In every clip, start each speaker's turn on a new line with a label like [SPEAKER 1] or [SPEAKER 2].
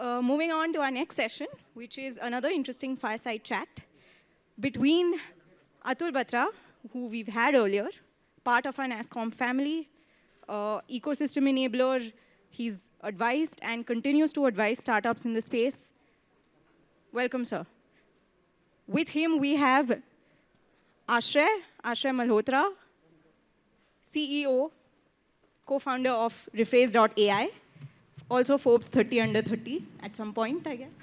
[SPEAKER 1] moving on to our next session, which is another interesting fireside chat between Atul Batra, who we've had earlier, part of our NASCOM family, ecosystem enabler. He's advised and continues to advise startups in the space. Welcome, sir. With him, we have Ashray Malhotra, CEO, co-founder of Rephrase.ai, also Forbes 30 under 30 at some point, I guess.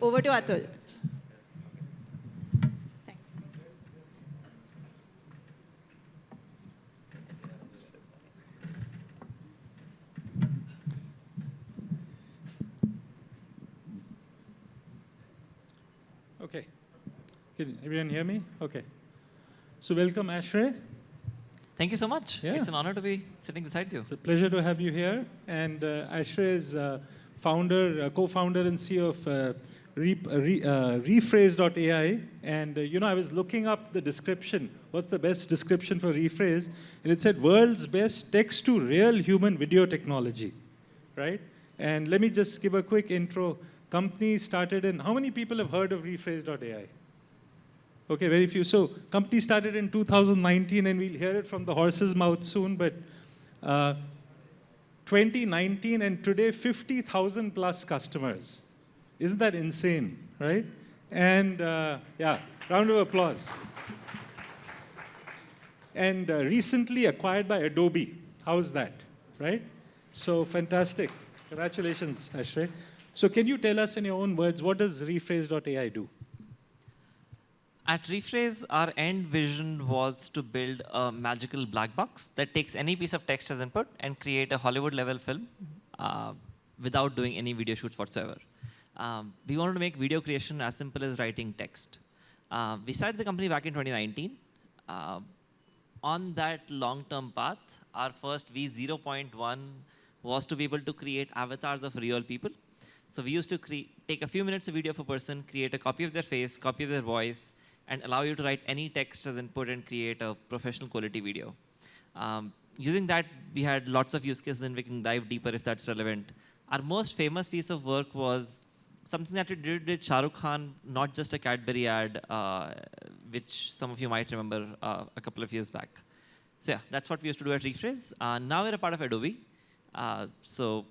[SPEAKER 1] Over to Atul. Thanks.
[SPEAKER 2] Okay. Can everyone hear me? Okay. So welcome, Ashray.
[SPEAKER 3] Thank you so much.
[SPEAKER 2] Yeah.
[SPEAKER 3] It's an honor to be sitting beside you.
[SPEAKER 2] It's a pleasure to have you here. And Ashray is founder, co-founder and CEO of Rephrase.ai. And I was looking up the description. What's the best description for Rephrase? And it said, world's best text-to-real human video technology, right? And let me just give a quick intro. Company started in, how many people have heard of Rephrase.ai? Okay, very few. So company started in 2019, and we'll hear it from the horse's mouth soon, but 2019 and today 50,000 plus customers. Isn't that insane, right? And yeah, round of applause. And recently acquired by Adobe. How's that, right? So fantastic. Congratulations, Ashray. So can you tell us in your own words, what does Rephrase.ai do?
[SPEAKER 3] At Rephrase, our end vision was to build a magical black box that takes any piece of text as input and create a Hollywood-level film without doing any video shoots whatsoever. We wanted to make video creation as simple as writing text. We started the company back in 2019. On that long-term path, our first V0.1 was to be able to create avatars of real people. So we used to take a few minutes of video of a person, create a copy of their face, copy of their voice, and allow you to write any text as input and create a professional quality video. Using that, we had lots of use cases, and we can dive deeper if that's relevant. Our most famous piece of work was something that we did with Shah Rukh Khan, not just a Cadbury ad, which some of you might remember a couple of years back. So yeah, that's what we used to do at Rephrase. Now we're a part of Adobe. So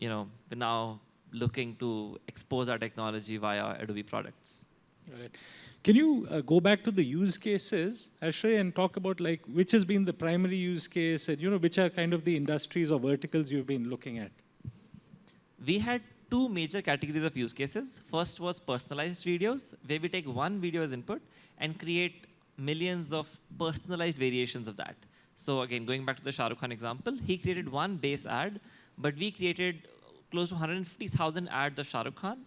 [SPEAKER 3] we're now looking to expose our technology via Adobe products.
[SPEAKER 2] All right. Can you go back to the use cases, Ashray, and talk about which has been the primary use case, and which are kind of the industries or verticals you've been looking at?
[SPEAKER 3] We had two major categories of use cases. First was personalized videos, where we take one video as input and create millions of personalized variations of that. So again, going back to the Shah Rukh Khan example, he created one base ad, but we created close to 150,000 ads of Shah Rukh Khan,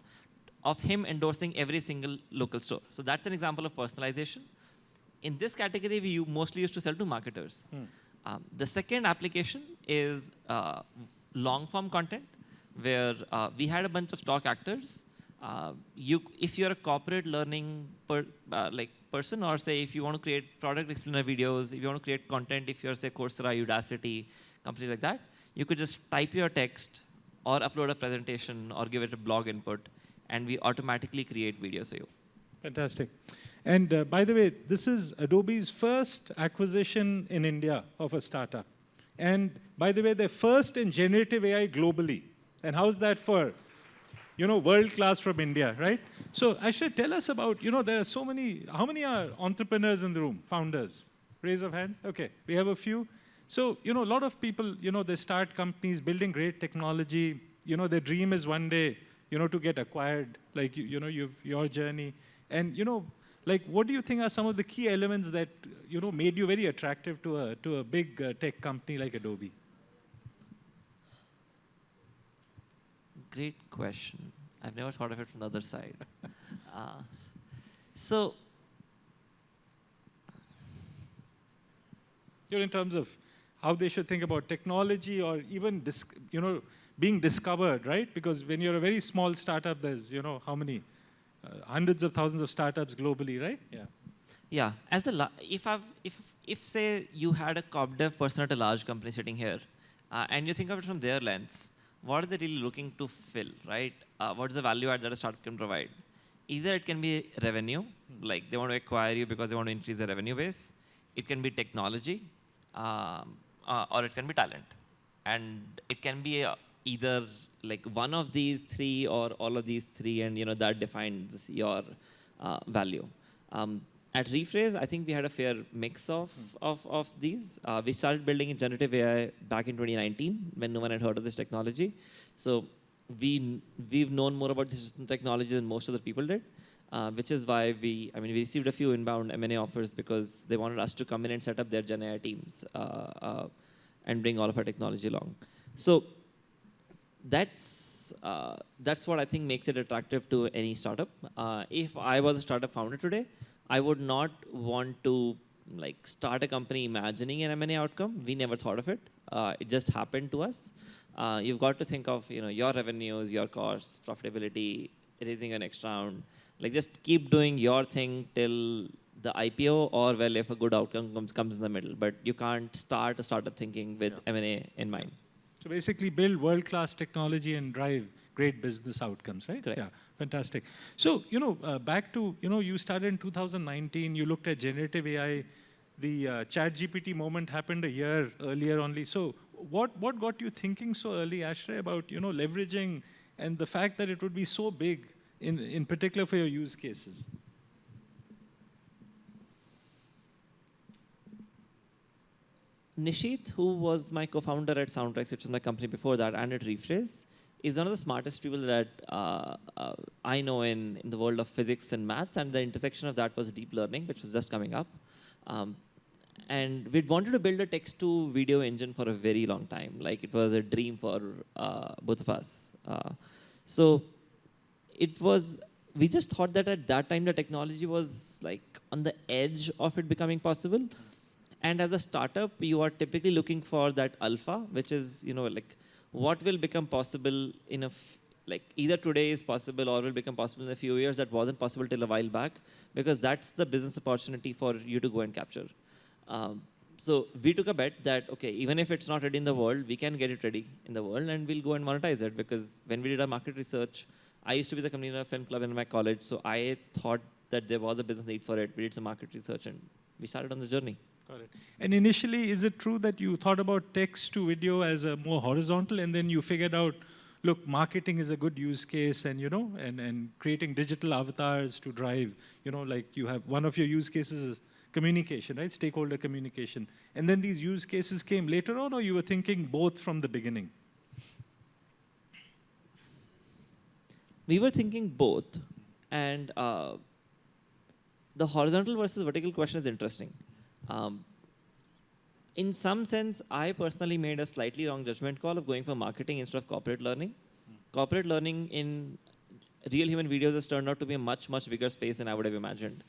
[SPEAKER 3] of him endorsing every single local store. So that's an example of personalization. In this category, we mostly used to sell to marketers. The second application is long-form content, where we had a bunch of stock actors. If you're a corporate learning person, or say if you want to create product explainer videos, if you want to create content, if you're say Coursera, Udacity, companies like that, you could just type your text or upload a presentation or give it a blog input, and we automatically create videos for you.
[SPEAKER 2] Fantastic. And by the way, this is Adobe's first acquisition in India of a startup. And by the way, they're first in generative AI globally. And how's that for, world class from India, right? So Ashray, tell us about, there are so many, how many are entrepreneurs in the room, founders? Raise of hands. Okay, we have a few. So, a lot of people, they start companies building great technology. Their dream is one day, to get acquired, your journey. And, what do you think are some of the key elements that, made you very attractive to a big tech company like Adobe?
[SPEAKER 3] Great question. I've never thought of it from the other side. So,
[SPEAKER 2] in terms of how they should think about technology or even, being discovered, right? Because when you're a very small startup, there's, how many? Hundreds of thousands of startups globally, right? Yeah.
[SPEAKER 3] Yeah. If say you had a corp dev person at a large company sitting here, and you think of it from their lens, what are they really looking to fill, right? What is the value add that a startup can provide? Either it can be revenue, like they want to acquire you because they want to increase their revenue base. It can be technology, or it can be talent. And it can be either like one of these three or all of these three, and that defines your value. At Rephrase, I think we had a fair mix of these. We started building in generative AI back in 2019 when no one had heard of this technology. So we've known more about this technology than most other people did, which is why we received a few inbound M&A offers because they wanted us to come in and set up their Gen AI teams and bring all of our technology along. So that's what I think makes it attractive to any startup. If I was a startup founder today, I would not want to start a company imagining an M&A outcome. We never thought of it. It just happened to us. You've got to think of your revenues, your costs, profitability, raising an next round. Just keep doing your thing till the IPO, or well, if a good outcome comes in the middle. But you can't start a startup thinking with M&A in mind.
[SPEAKER 2] So basically build world-class technology and drive great business outcomes, right?
[SPEAKER 3] Correct.
[SPEAKER 2] Yeah, fantastic. So, back to, you started in 2019, you looked at generative AI, the ChatGPT moment happened a year earlier only. So what got you thinking so early, Ashray, about, leveraging and the fact that it would be so big in particular for your use cases?
[SPEAKER 3] Nishit, who was my co-founder at Soundtracks, which was my company before that, and at Rephrase, is one of the smartest people that I know in the world of physics and maths, and the intersection of that was deep learning, which was just coming up. And we'd wanted to build a text-to-video engine for a very long time. It was a dream for both of us. So we just thought that at that time the technology was on the edge of it becoming possible. And as a startup, you are typically looking for that alpha, which is, what will become possible in either today is possible or will become possible in a few years that wasn't possible till a while back, because that's the business opportunity for you to go and capture. So we took a bet that, okay, even if it's not ready in the world, we can get it ready in the world and we'll go and monetize it. Because when we did our market research, I used to be the convener of film club in my college, so I thought that there was a business need for it. We did some market research and we started on the journey.
[SPEAKER 2] Got it. And initially, is it true that you thought about text to video as a more horizontal, and then you figured out, look, marketing is a good use case, and and creating digital avatars to drive, you have one of your use cases is communication, right? Stakeholder communication. And then these use cases came later on, or you were thinking both from the beginning?
[SPEAKER 3] We were thinking both, and the horizontal versus vertical question is interesting. In some sense, I personally made a slightly wrong judgment call of going for marketing instead of corporate learning. Corporate learning in real human videos has turned out to be a much, much bigger space than I would have imagined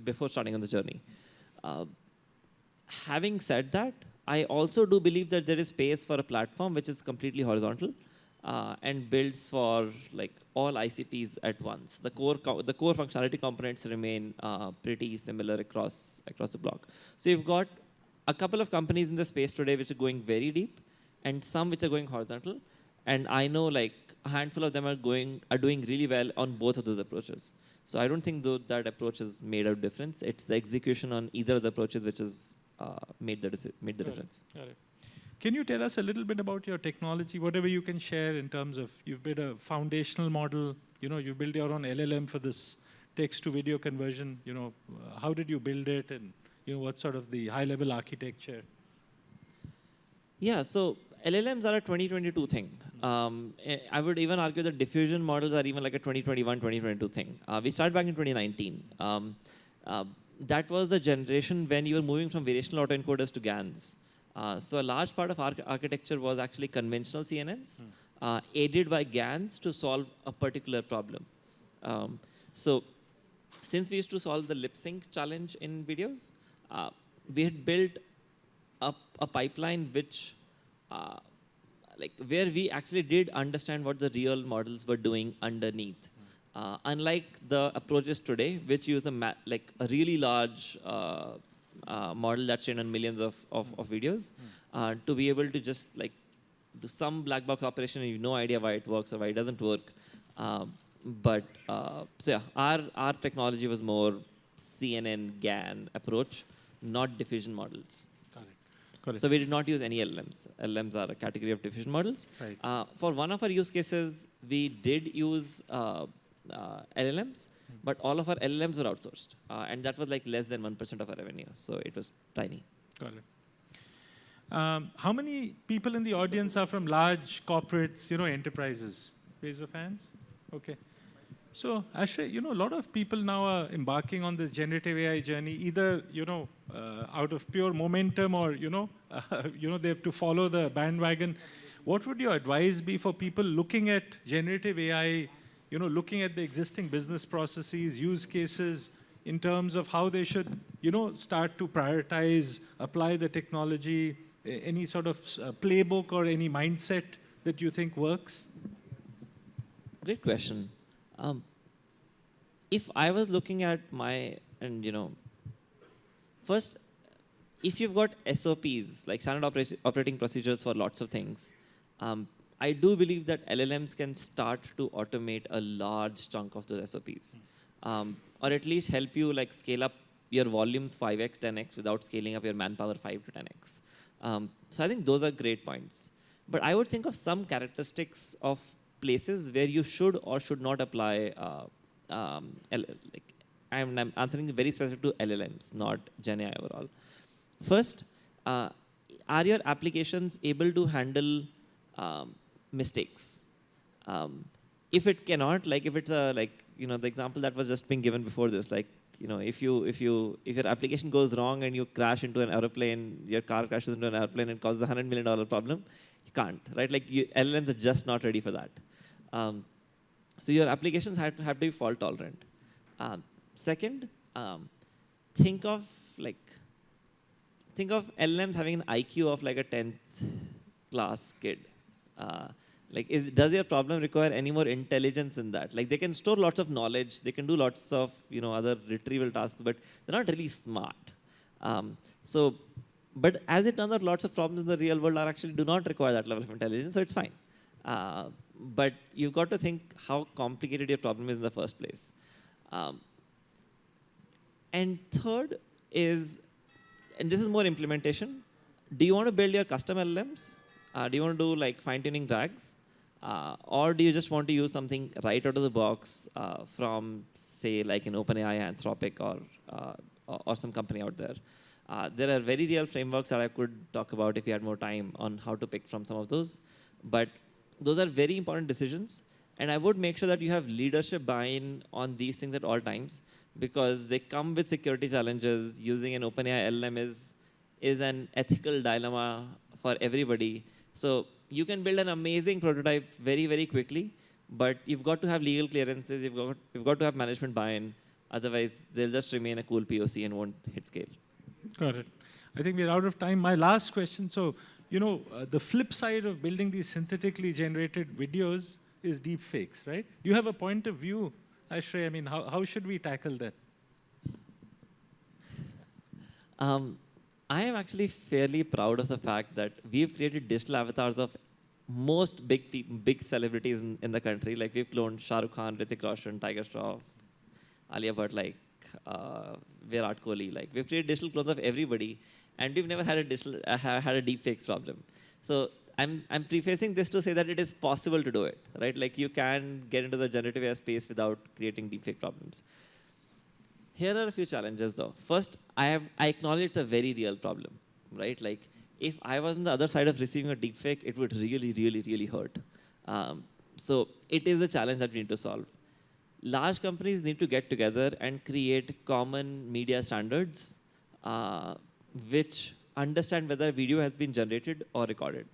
[SPEAKER 3] before starting on the journey. Having said that, I also do believe that there is space for a platform which is completely horizontal and builds for all ICPs at once. The core functionality components remain pretty similar across the block. So you've got a couple of companies in the space today which are going very deep, and some which are going horizontal. And I know a handful of them are doing really well on both of those approaches. So I don't think that approach has made a difference. It's the execution on either of the approaches which has made the difference.
[SPEAKER 2] Got it. Can you tell us a little bit about your technology, whatever you can share in terms of, you've built a foundational model, you built your own LLM for this text to video conversion, how did you build it, and what's sort of the high level architecture?
[SPEAKER 3] Yeah, so LLMs are a 2022 thing. I would even argue that diffusion models are even a 2021, 2022 thing. We started back in 2019. That was the generation when you were moving from variational autoencoders to GANs. So a large part of our architecture was actually conventional CNNs, aided by GANs to solve a particular problem. So since we used to solve the lip sync challenge in videos, we had built a pipeline which, where we actually did understand what the real models were doing underneath. Unlike the approaches today, which use a really large model that's trained on millions of videos, to be able to just do some black box operation and you have no idea why it works or why it doesn't work. So yeah, our technology was more CNN GAN approach, not diffusion models.
[SPEAKER 2] Got it. Got it.
[SPEAKER 3] So we did not use any LLMs. LLMs are a category of diffusion models.
[SPEAKER 2] Right.
[SPEAKER 3] For one of our use cases, we did use LLMs, but all of our LLMs were outsourced. And that was like less than 1% of our revenue. So it was tiny.
[SPEAKER 2] Got it. How many people in the audience are from large corporates, enterprises? Raise of hands. Okay. So, Ashray, a lot of people now are embarking on this generative AI journey, either, out of pure momentum or, they have to follow the bandwagon. What would your advice be for people looking at generative AI, looking at the existing business processes, use cases, in terms of how they should, start to prioritize, apply the technology, any sort of playbook or any mindset that you think works?
[SPEAKER 3] Great question. If I was looking at first, if you've got SOPs, like standard operating procedures for lots of things, I do believe that LLMs can start to automate a large chunk of those SOPs. Or at least help you scale up your volumes 5x, 10x without scaling up your manpower 5 to 10x. So I think those are great points. But I would think of some characteristics of places where you should or should not apply. I'm answering very specific to LLMs, not Gen AI overall. First, are your applications able to handle mistakes? If it cannot, if it's the example that was just being given before this, if your application goes wrong and you crash into an airplane, your car crashes into an airplane and causes a $100 million problem, you can't, right? LLMs are just not ready for that. So your applications have to be fault tolerant. Second, think of LLMs having an IQ of a 10th class kid. Does your problem require any more intelligence than that? They can store lots of knowledge, they can do lots of other retrieval tasks, but they're not really smart. But as it turns out, lots of problems in the real world actually do not require that level of intelligence, so it's fine. But you've got to think how complicated your problem is in the first place. And third is, and this is more implementation, do you want to build your custom LLMs? Do you want to do fine-tuning drags? Or do you just want to use something right out of the box from, say, an OpenAI, Anthropic, or some company out there? There are very real frameworks that I could talk about if you had more time on how to pick from some of those. But those are very important decisions. And I would make sure that you have leadership buy-in on these things at all times, because they come with security challenges. Using an OpenAI LLM is an ethical dilemma for everybody. So you can build an amazing prototype very, very quickly, but you've got to have legal clearances, you've got to have management buy-in. Otherwise, they'll just remain a cool POC and won't hit scale.
[SPEAKER 2] Got it. I think we're out of time. My last question, so, the flip side of building these synthetically generated videos is deep fakes, right? Do you have a point of view, Ashray? I mean, how should we tackle that?
[SPEAKER 3] I am actually fairly proud of the fact that we've created digital avatars of most big celebrities in the country. We've cloned Shah Rukh Khan, Hrithik Roshan, Tiger Shroff, Alia Bhatt, Virat Kohli. We've created digital clones of everybody, and we've never had a deepfakes problem. So I'm prefacing this to say that it is possible to do it, right? You can get into the generative AI space without creating deepfake problems. Here are a few challenges, though. First, I acknowledge it's a very real problem, right? If I was on the other side of receiving a deepfake, it would really, really, really hurt. So it is a challenge that we need to solve. Large companies need to get together and create common media standards which understand whether video has been generated or recorded.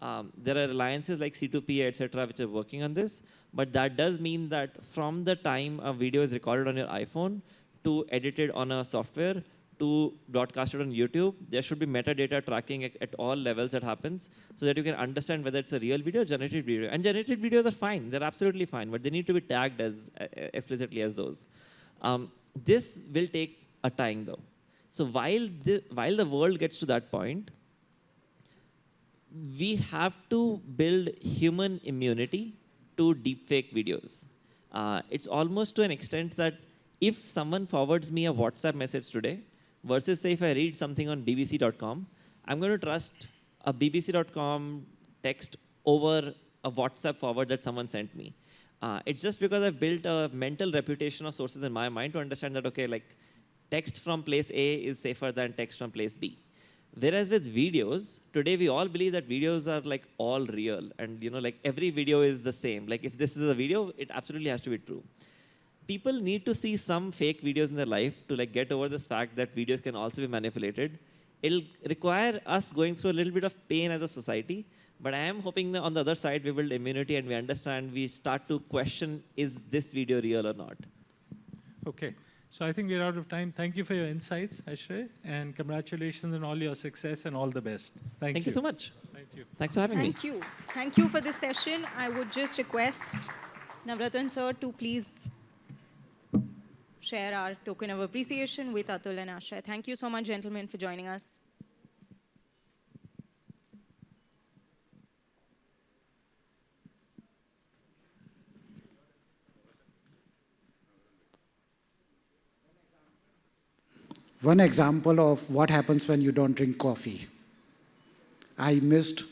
[SPEAKER 3] There are alliances like C2P, etc., which are working on this. But that does mean that from the time a video is recorded on your iPhone to edited on a software to broadcasted on YouTube, there should be metadata tracking at all levels that happens so that you can understand whether it's a real video or generated video. And generated videos are fine. They're absolutely fine. But they need to be tagged as explicitly as those. This will take a time, though. So while the world gets to that point, we have to build human immunity to deepfake videos. It's almost to an extent that if someone forwards me a WhatsApp message today, versus say if I read something on BBC.com, I'm going to trust a BBC.com text over a WhatsApp forward that someone sent me. It's just because I've built a mental reputation of sources in my mind to understand that, okay, like text from place A is safer than text from place B. Whereas with videos, today we all believe that videos are like all real, and like every video is the same. Like if this is a video, it absolutely has to be true. People need to see some fake videos in their life to like get over this fact that videos can also be manipulated. It'll require us going through a little bit of pain as a society, but I am hoping that on the other side we build immunity and we understand, we start to question, is this video real or not?
[SPEAKER 2] Okay. So I think we're out of time. Thank you for your insights, Ashray, and congratulations on all your success and all the best.
[SPEAKER 3] Thank you so much.
[SPEAKER 2] Thank you.
[SPEAKER 3] Thanks for having me.
[SPEAKER 1] Thank you. Thank you for this session. I would just request Navratan sir to please share our token of appreciation with Atul and Ashray. Thank you so much, gentlemen, for joining us.
[SPEAKER 4] One example of what happens when you don't drink coffee. I missed